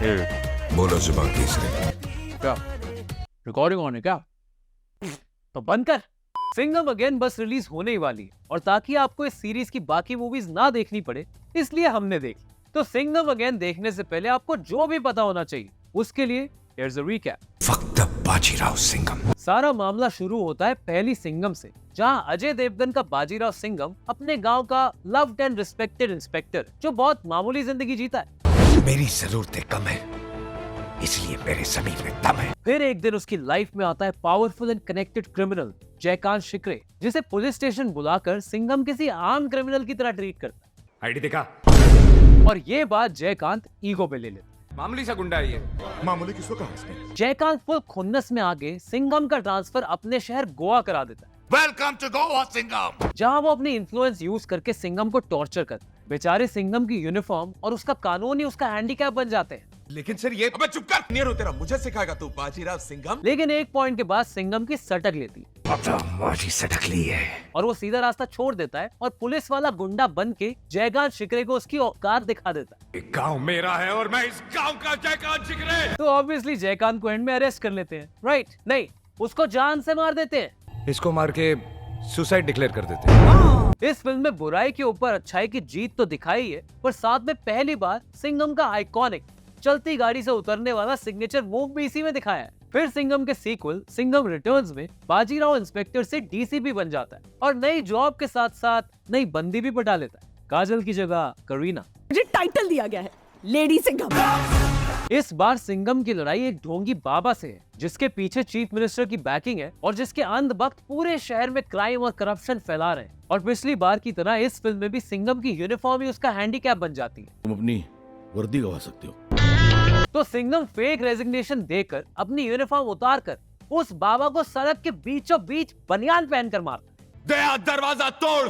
बोलो जुबान तीसरी। क्या रिकॉर्डिंग ऑन है क्या? तो बंद कर। सिंघम अगेन बस रिलीज होने ही वाली है और ताकि आपको इस सीरीज की बाकी मूवीज ना देखनी पड़े इसलिए हमने देखी। तो सिंघम अगेन देखने से पहले आपको जो भी पता होना चाहिए उसके लिए here's a recap। वक्त बाजीराव सिंघम। सारा मामला शुरू होता है पहली सिंघम से, जहां अजय देवगन का बाजीराव सिंघम अपने गांव का लव्ड एंड रिस्पेक्टेड इंस्पेक्टर जो बहुत मामूली जिंदगी जीता है। मेरी जरूरतें कम है इसलिए मेरे जमीन में दम है। फिर एक दिन उसकी लाइफ में आता है powerful and connected criminal Jaikant Shikre, जिसे पुलिस स्टेशन बुलाकर सिंघम किसी आम क्रिमिनल की तरह ट्रीट करता है। आईडी दिखा। और ये बात जयकांत ईगो पे ले लेता है। मामूली सा गुंडा है ये। मामूली किसको कहा इसने? जयकांत फुल खुन्नस में आके सिंघम का ट्रांसफर अपने शहर गोवा करा देता है, वेलकम टू गोवा सिंघम। जहां वो अपनी इन्फ्लुएंस यूज करके सिंघम को टॉर्चर करता है। बेचारे सिंघम की यूनिफॉर्म और उसका कानून ही उसका हैंडीकैप बन जाते हैं। लेकिन सर ये अबे चुप कर। नियर हो तेरा, मुझे सिखाएगा तू बाजीराव सिंघम? लेकिन एक पॉइंट के बाद सिंघम की सटक लेती है माजी सटक ली है और वो सीधा रास्ता छोड़ देता है और पुलिस वाला गुंडा बन के जयकांत शिकरे को उसकी औकात दिखा देता है। गांव मेरा है और मैं इस गांव का जयकांत शिकरे। तो ऑब्वियसली जयकांत को एंड में अरेस्ट कर लेते हैं, राइट? नहीं, उसको जान से मार देते हैं। इसको मार के सुसाइड डिक्लेयर कर देते हैं। इस फिल्म में बुराई के ऊपर अच्छाई की जीत तो दिखाई है, पर साथ में पहली बार सिंघम का आइकॉनिक चलती गाड़ी से उतरने वाला सिग्नेचर मूव भी इसी में दिखाया है। फिर सिंघम के सीक्वल सिंघम रिटर्न्स में बाजीराव इंस्पेक्टर से डीसीपी बन जाता है और नई जॉब के साथ साथ नई बंदी भी पटा लेता है, काजल की जगह करीना। मुझे टाइटल दिया गया है लेडी सिंघम। इस बार सिंघम की लड़ाई एक ढोंगी बाबा से है जिसके पीछे चीफ मिनिस्टर की बैकिंग है और जिसके अंधभक्त पूरे शहर में क्राइम और करप्शन फैला रहे हैं। और पिछली बार की तरह इस फिल्म में भी सिंघम की यूनिफॉर्म ही उसका हैंडीकैप बन जाती है। तुम अपनी वर्दी गवा सकते हो। तो सिंघम फेक रेजिग्नेशन देकर अपनी यूनिफॉर्म उतार कर उस बाबा को सड़क के बीचों बीच बनियान पहनकर मारता दया दरवाजा तोड़।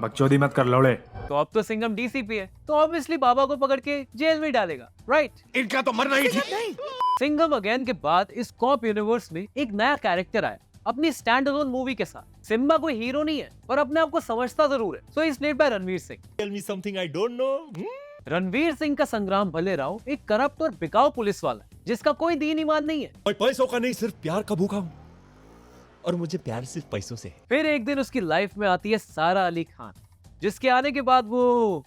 बकचोदी मत कर लौड़े। है। तो अब तो सिंघम डीसीपी है तो ऑब्वियसली बाबा को पकड़ के जेल में डालेगा, राइट? इनका तो मरना ही ठीक। सिंघम अगेन के बाद इस कॉप यूनिवर्स में एक नया कैरेक्टर आया अपनी स्टैंड अलोन मूवी के साथ। सिम्बा कोई हीरो नहीं है पर अपने आप को समझता जरूर है। So is played by Ranveer Singh. Tell me something I don't know. Ranveer Singh का संग्राम भले राव एक करप्ट और बिकाऊ पुलिस वाला है जिसका कोई दीन ईमान नहीं है। मैं पैसों का नहीं सिर्फ प्यार का भूखा हूँ और मुझे प्यार सिर्फ पैसों से है। फिर एक दिन उसकी लाइफ में आती है सारा अली खान, जिसके आने के बाद वो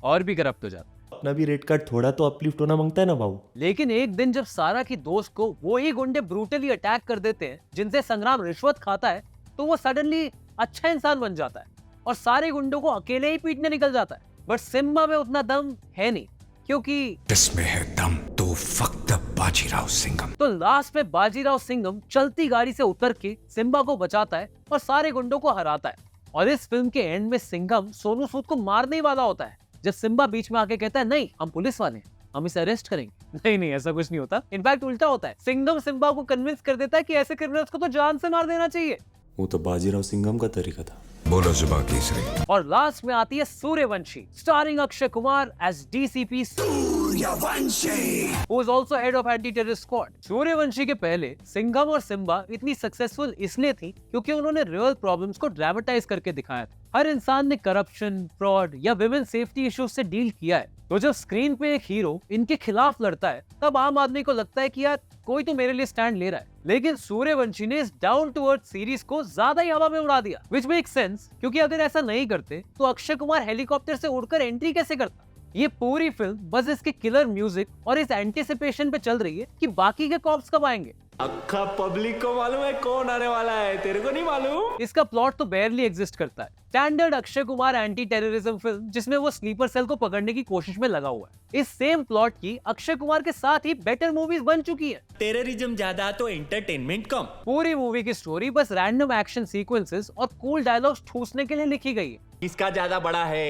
और भी करप्ट हो जाता है। अपना भी रेट कार्ड थोड़ा तो अपलिफ्ट होना मांगता है ना भाऊ। लेकिन एक दिन जब सारा की दोस्त को वो ही गुंडे ब्रूटली अटैक कर देते हैं जिनसे संग्राम रिश्वत खाता है, तो वो सडनली अच्छा इंसान बन जाता है और सारे गुंडों को अकेले ही पीटने निकल जाता है। बट सिम्बा में उतना दम है नहीं, क्योंकि इसमें है दम तो वक्त बाजीराव सिंघम। तो लास्ट में बाजीराव सिंघम चलती गाड़ी से उतर के सिम्बा को बचाता है और सारे गुंडों को हराता है। और इस फिल्म के एंड में सिंघम सोनू सूद को मारने ही वाला होता है जब सिम्बा बीच में आके कहता है नहीं हम पुलिस वाले हैं, हम इसे अरेस्ट करेंगे। नहीं नहीं, ऐसा कुछ नहीं होता। इनफैक्ट उल्टा होता है। सिंघम सिम्बा को कन्विंस कर देता है कि ऐसे क्रिमिनल्स को तो जान से मार देना चाहिए। वो तो बाजीराव सिंघम का तरीका था। बोलो जुबान तीसरी। और लास्ट में आती है Sooryavanshi starring Akshay Kumar as DCP who is also head of anti-terrorist squad। Sooryavanshi के पहले सिंघम और सिम्बा इतनी सक्सेसफुल इसलिए थी क्योंकि उन्होंने रियल प्रॉब्लम्स को ड्रामेटाइज करके दिखाया था। हर इंसान ने करप्शन, फ्रॉड या विमेन सेफ्टी इश्यूज से डील किया है। तो जब स्क्रीन पे एक हीरो इनके खिलाफ लड़ता है तब आम आदमी को लगता है कि यार कोई तो मेरे लिए स्टैंड ले रहा है। लेकिन सूर्यवंशी ने इस डाउन टू अर्थ सीरीज को ज्यादा ही हवा में उड़ा दिया, विच मेक सेंस, क्योंकि अगर ऐसा नहीं करते तो अक्षय कुमार हेलीकॉप्टर से उड़कर एंट्री कैसे करता। ये पूरी फिल्म बस इसके किलर म्यूजिक और इस एंटिसिपेशन पे चल रही है कि बाकी के कॉप्स कब आएंगे। अक्खा पब्लिक को मालूम है कौन आने वाला है, तेरे को नहीं मालूम। इसका प्लॉट तो बेयरली एग्जिस्ट करता है। Standard Akshay Kumar anti terrorism film जिसमें वो स्लीपर सेल को पकड़ने की कोशिश में लगा हुआ है। इस सेम प्लॉट की अक्षय कुमार के साथ ही बेटर मूवीज बन चुकी है। टेररिज्म ज्यादा तो एंटरटेनमेंट कम। पूरी मूवी की स्टोरी बस रैंडम एक्शन सीक्वेंसेस और कूल डायलॉग्स ठूसने के लिए लिखी गई है। किसका ज्यादा बड़ा है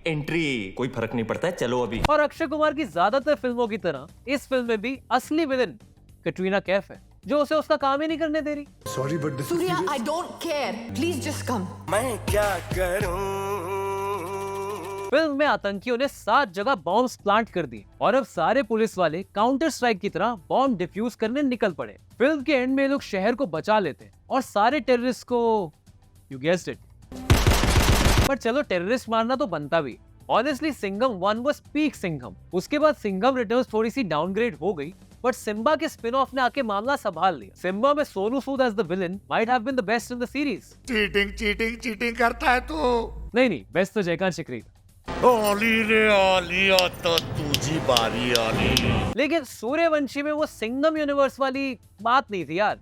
एंट्री कोई फर्क नहीं पड़ता है, चलो अभी। और अक्षय कुमार की ज्यादातर फिल्मों की तरह इस फिल्म में भी असली विलन कैटरीना कैफ है जो उसे उसका काम ही नहीं करने दे रही। Sorry but this Surya, I don't care. Please just come. मैं क्या करूं? फिल्म में आतंकियों ने 7 जगह बॉम्ब्स प्लांट कर दिए और अब सारे पुलिस वाले काउंटर स्ट्राइक की तरह बॉम्ब डिफ्यूज करने निकल पड़े। फिल्म के एंड में लोग शहर को बचा लेते हैं और सारे टेररिस्ट को, यू गेस्ड इट। पर चलो टेररिस्ट मारना तो बनता भी, honestly Singham 1 was peak Singham. उसके बाद सिंघम रिटर्न्स थोड़ी सी डाउनग्रेड हो गई, बट सिम्बा के स्पिन ऑफ ने आके मामला संभाल लिया। सिम्बा में Sonu Sood as the villain might have been the best in the series. Cheating करता है तू। नहीं, बेस्ट तो जयकांत चिकरी था। ओली रे ओली, ओ तो तुझी बारी आनी। लेकिन सूर्यवंशी में वो सिंघम यूनिवर्स वाली बात नहीं थी यार।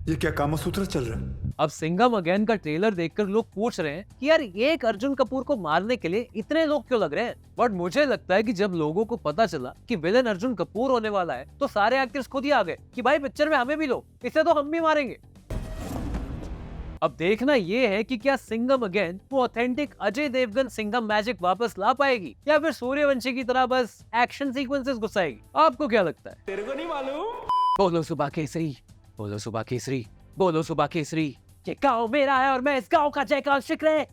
ये क्या कामसूत्र चल रहा है? अब सिंघम अगेन का ट्रेलर देखकर लोग पूछ रहे हैं कि यार एक अर्जुन कपूर को मारने के लिए इतने लोग क्यों लग रहे हैं। बट मुझे लगता है कि जब लोगों को पता चला कि विलन अर्जुन कपूर होने वाला है, तो सारे एक्टर्स खुद ही आ गए कि भाई पिक्चर में हमें भी लो, इसे तो हम भी मारेंगे। अब देखना ये है कि क्या सिंघम अगेन वो ऑथेंटिक अजय देवगन सिंघम मैजिक वापस ला पाएगी, या फिर सूर्यवंशी की तरह बस एक्शन सीक्वेंसेस घुसाएगी। आपको क्या लगता है? तेरे को नहीं मालूम? बोलो सुबह केसरी, बोलो सुबह केसरी, बोलो सुबह केसरी। ये गाँव मेरा है और मैं इस गाँव का जयकांत चिकरे।